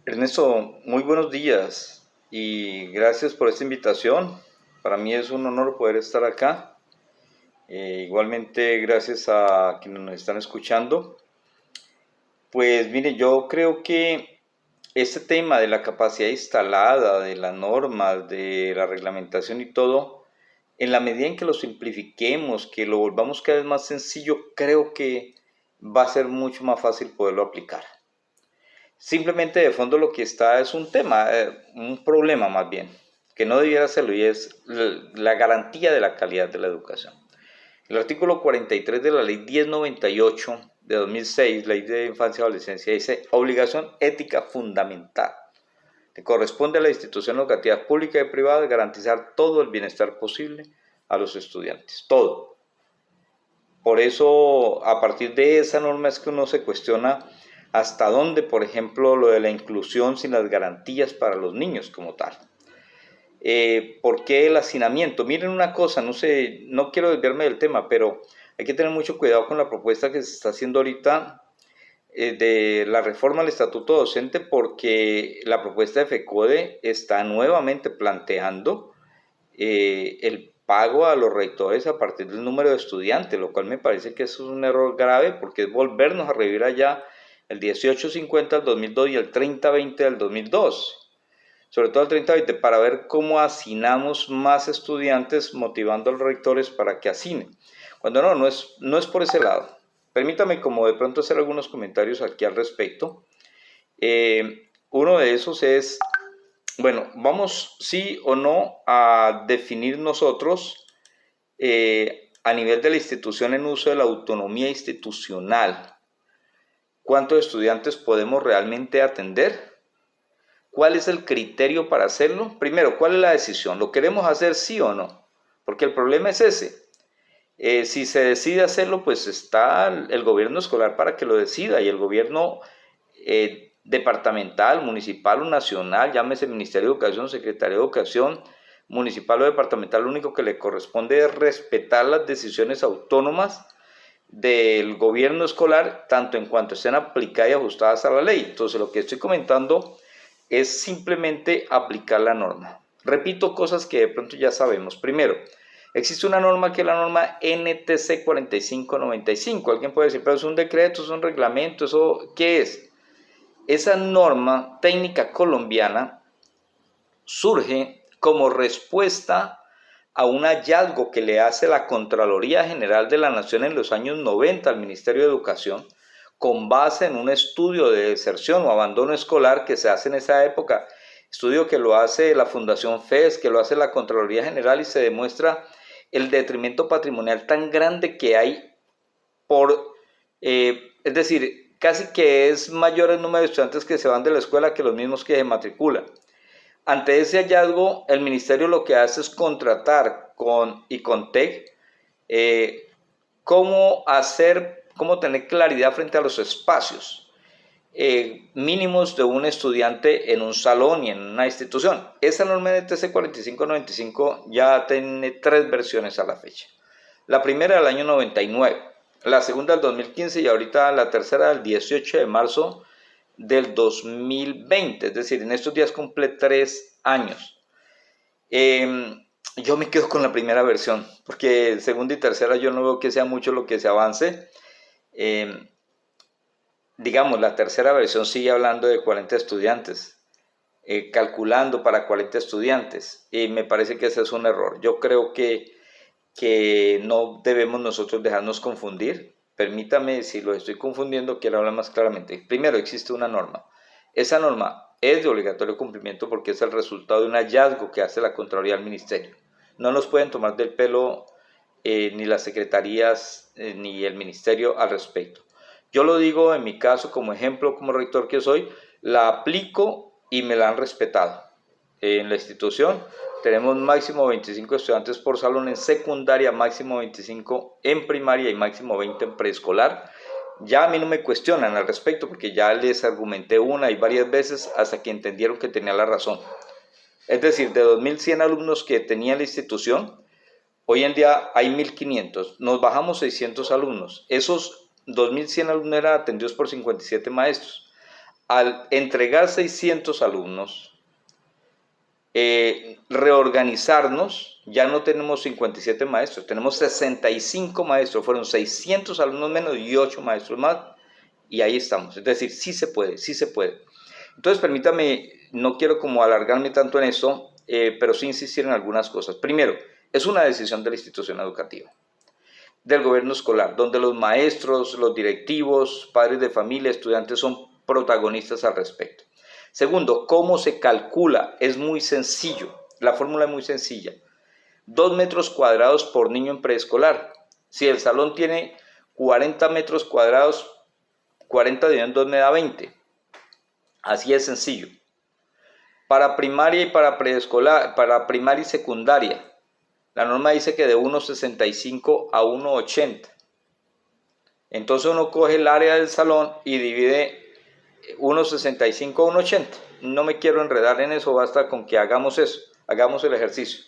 Ernesto, muy buenos días y gracias por esta invitación. Para mí es un honor poder estar acá. Igualmente, gracias a quienes nos están escuchando. Pues mire, yo creo que este tema de la capacidad instalada, de las normas, de la reglamentación y todo, en la medida en que lo simplifiquemos, que lo volvamos cada vez más sencillo, creo que va a ser mucho más fácil poderlo aplicar. Simplemente de fondo lo que está es un tema, un problema más bien, que no debiera serlo y es la garantía de la calidad de la educación. El artículo 43 de la ley 1098 de 2006, ley de infancia y adolescencia, dice obligación ética fundamental. Le corresponde a la institución educativa pública y privada garantizar todo el bienestar posible a los estudiantes, todo. Por eso, a partir de esa norma es que uno se cuestiona hasta dónde, por ejemplo, lo de la inclusión sin las garantías para los niños como tal. ¿Por qué el hacinamiento? Miren una cosa, no sé, no quiero desviarme del tema, pero hay que tener mucho cuidado con la propuesta que se está haciendo ahorita de la reforma al estatuto docente, porque la propuesta de FECODE está nuevamente planteando el pago a los rectores a partir del número de estudiantes, lo cual me parece que eso es un error grave porque es volvernos a revivir allá el 1850 del 2002 y el 3020 del 2002, sobre todo el 3020, para ver cómo hacinamos más estudiantes motivando a los rectores para que hacinen. Cuando no es por ese lado. Permítame como de pronto hacer algunos comentarios aquí al respecto. Uno de esos es, bueno, vamos sí o no a definir nosotros a nivel de la institución en uso de la autonomía institucional. ¿Cuántos estudiantes podemos realmente atender? ¿Cuál es el criterio para hacerlo? Primero, ¿cuál es la decisión? ¿Lo queremos hacer sí o no? Porque el problema es ese. Si se decide hacerlo, pues está el gobierno escolar para que lo decida y el gobierno departamental, municipal o nacional, llámese Ministerio de Educación, Secretaría de Educación, municipal o departamental, lo único que le corresponde es respetar las decisiones autónomas del gobierno escolar, tanto en cuanto estén aplicadas y ajustadas a la ley. Entonces, lo que estoy comentando es simplemente aplicar la norma. Repito cosas que de pronto ya sabemos. Primero, existe una norma que es la norma NTC 4595. Alguien puede decir, pero es un decreto, es un reglamento, ¿eso qué es? Esa norma técnica colombiana surge como respuesta a un hallazgo que le hace la Contraloría General de la Nación en los años 90 al Ministerio de Educación, con base en un estudio de deserción o abandono escolar que se hace en esa época, estudio que lo hace la Fundación FES, que lo hace la Contraloría General, y se demuestra el detrimento patrimonial tan grande que hay es decir, casi que es mayor el número de estudiantes que se van de la escuela que los mismos que se matriculan. Ante ese hallazgo, el ministerio lo que hace es contratar con ICONTEC cómo tener claridad frente a los espacios mínimos de un estudiante en un salón y en una institución. Esa norma de TC 4595 ya tiene 3 versiones a la fecha. La primera del año 99, la segunda del 2015 y ahorita la tercera del 18 de marzo del 2020, es decir, en estos días cumple 3 años. Yo me quedo con la primera versión, porque segunda y tercera yo no veo que sea mucho lo que se avance. Digamos, la tercera versión sigue hablando de 40 estudiantes, calculando para 40 estudiantes, y me parece que ese es un error. Yo creo que no debemos nosotros dejarnos confundir. Permítame, si lo estoy confundiendo, quiero hablar más claramente. Primero, existe una norma. Esa norma es de obligatorio cumplimiento porque es el resultado de un hallazgo que hace la Contraloría del Ministerio. No nos pueden tomar del pelo ni las secretarías ni el ministerio al respecto. Yo lo digo en mi caso como ejemplo, como rector que soy, la aplico y me la han respetado. En la institución tenemos máximo 25 estudiantes por salón en secundaria, máximo 25 en primaria y máximo 20 en preescolar. Ya a mí no me cuestionan al respecto porque ya les argumenté una y varias veces hasta que entendieron que tenía la razón. Es decir, de 2.100 alumnos que tenía la institución, hoy en día hay 1.500, nos bajamos 600 alumnos. Esos 2.100 alumnos eran atendidos por 57 maestros. al entregar 600 alumnos, reorganizarnos, ya no tenemos 57 maestros, tenemos 65 maestros, fueron 600 alumnos menos y 8 maestros más, y ahí estamos. Es decir, sí se puede, sí se puede. Entonces, permítame, no quiero como alargarme tanto en esto, pero sí insistir en algunas cosas. Primero, es una decisión de la institución educativa, del gobierno escolar, donde los maestros, los directivos, padres de familia, estudiantes son protagonistas al respecto. Segundo, ¿cómo se calcula? Es muy sencillo, la fórmula es muy sencilla. 2 metros cuadrados por niño en preescolar. Si el salón tiene 40 metros cuadrados, 40 dividido en 2 me da 20. Así es sencillo. Para primaria y para preescolar, para primaria y secundaria, la norma dice que de 1,65 a 1,80. Entonces uno coge el área del salón y divide 1,65 a 1,80. No me quiero enredar en eso, basta con que hagamos eso, hagamos el ejercicio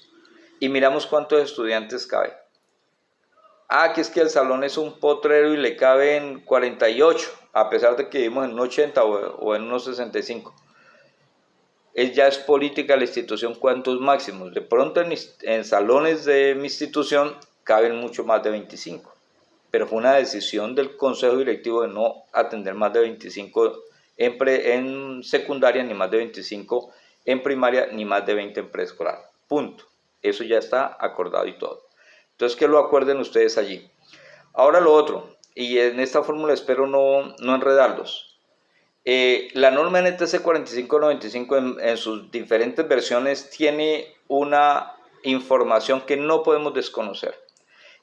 y miramos cuántos estudiantes caben. Que es que el salón es un potrero y le caben 48, a pesar de que vivimos en 1,80 o en 1,65. Ya es política la institución cuántos máximos. De pronto en salones de mi institución caben mucho más de 25, pero fue una decisión del consejo directivo de no atender más de 25 en secundaria, ni más de 25 en primaria, ni más de 20 en preescolar. Punto. Eso ya está acordado y todo. Entonces que lo acuerden ustedes allí. Ahora lo otro, y en esta fórmula espero no enredarlos. La norma NTC 4595 en sus diferentes versiones tiene una información que no podemos desconocer.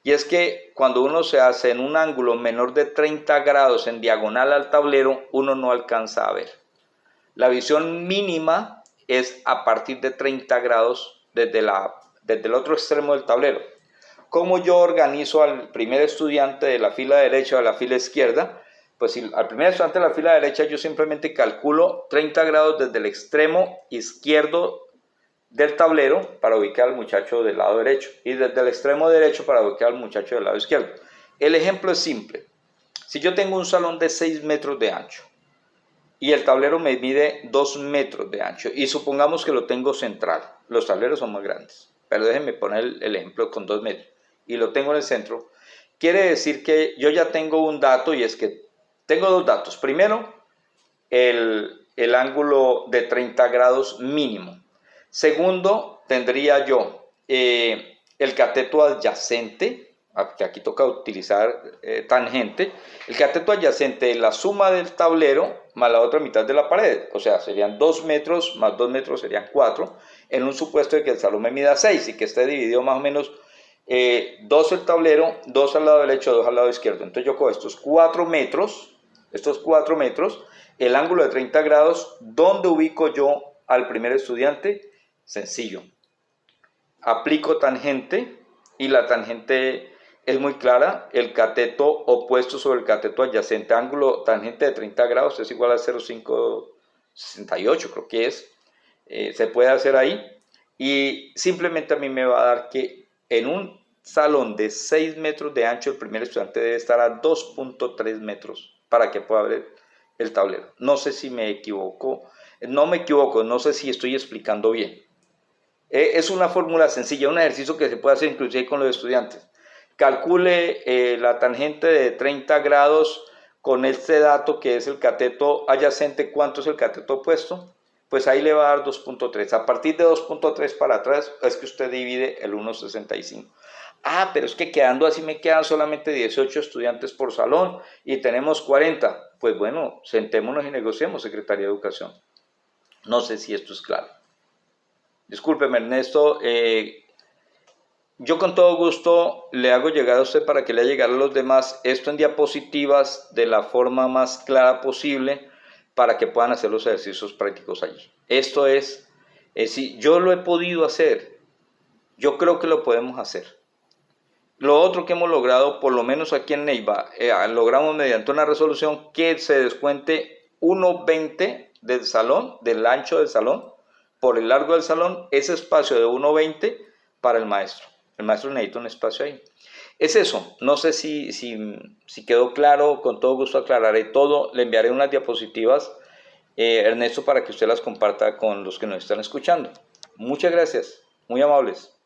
Y es que cuando uno se hace en un ángulo menor de 30 grados en diagonal al tablero, uno no alcanza a ver. La visión mínima es a partir de 30 grados desde el otro extremo del tablero. ¿Cómo yo organizo al primer estudiante de la fila derecha o de la fila izquierda? Pues si al primer estudiante de la fila derecha yo simplemente calculo 30 grados desde el extremo izquierdo del tablero para ubicar al muchacho del lado derecho y desde el extremo derecho para ubicar al muchacho del lado izquierdo. El ejemplo es simple. Si yo tengo un salón de 6 metros de ancho y el tablero me mide 2 metros de ancho y supongamos que lo tengo central, los tableros son más grandes, pero déjenme poner el ejemplo con 2 metros y lo tengo en el centro, quiere decir que yo ya tengo un dato y es que tengo dos datos. Primero, el ángulo de 30 grados mínimo. Segundo, tendría yo el cateto adyacente, que aquí toca utilizar tangente. El cateto adyacente es la suma del tablero más la otra mitad de la pared, o sea, serían 2 metros más 2 metros serían 4, en un supuesto de que el salón me mida 6 y que esté dividido más o menos 2 el tablero, 2 al lado derecho, 2 al lado izquierdo. Entonces yo cojo estos 4 metros, el ángulo de 30 grados, ¿dónde ubico yo al primer estudiante? Sencillo. Aplico tangente y la tangente es muy clara. El cateto opuesto sobre el cateto adyacente, ángulo tangente de 30 grados es igual a 0,568, creo que es. Se puede hacer ahí. Y simplemente a mí me va a dar que en un salón de 6 metros de ancho, el primer estudiante debe estar a 2,3 metros para que pueda ver el tablero. No sé si me equivoco, no sé si estoy explicando bien. Es una fórmula sencilla, un ejercicio que se puede hacer inclusive con los estudiantes. Calcule la tangente de 30 grados con este dato que es el cateto adyacente. ¿Cuánto es el cateto opuesto? Pues ahí le va a dar 2,3. A partir de 2,3 para atrás es que usted divide el 1,65. Pero es que quedando así me quedan solamente 18 estudiantes por salón y tenemos 40. Pues bueno, sentémonos y negociemos, Secretaría de Educación. No sé si esto es claro. Discúlpeme, Ernesto. Yo con todo gusto le hago llegar a usted para que le haga llegar a los demás esto en diapositivas de la forma más clara posible para que puedan hacer los ejercicios prácticos allí. Esto si yo lo he podido hacer, yo creo que lo podemos hacer. Lo otro que hemos logrado, por lo menos aquí en Neiva, logramos mediante una resolución que se descuente 1,20 del salón, del ancho del salón, por el largo del salón, ese espacio de 1,20 para el maestro. El maestro necesita un espacio ahí. Es eso, no sé si quedó claro, con todo gusto aclararé todo, le enviaré unas diapositivas Ernesto, para que usted las comparta con los que nos están escuchando. Muchas gracias, muy amables.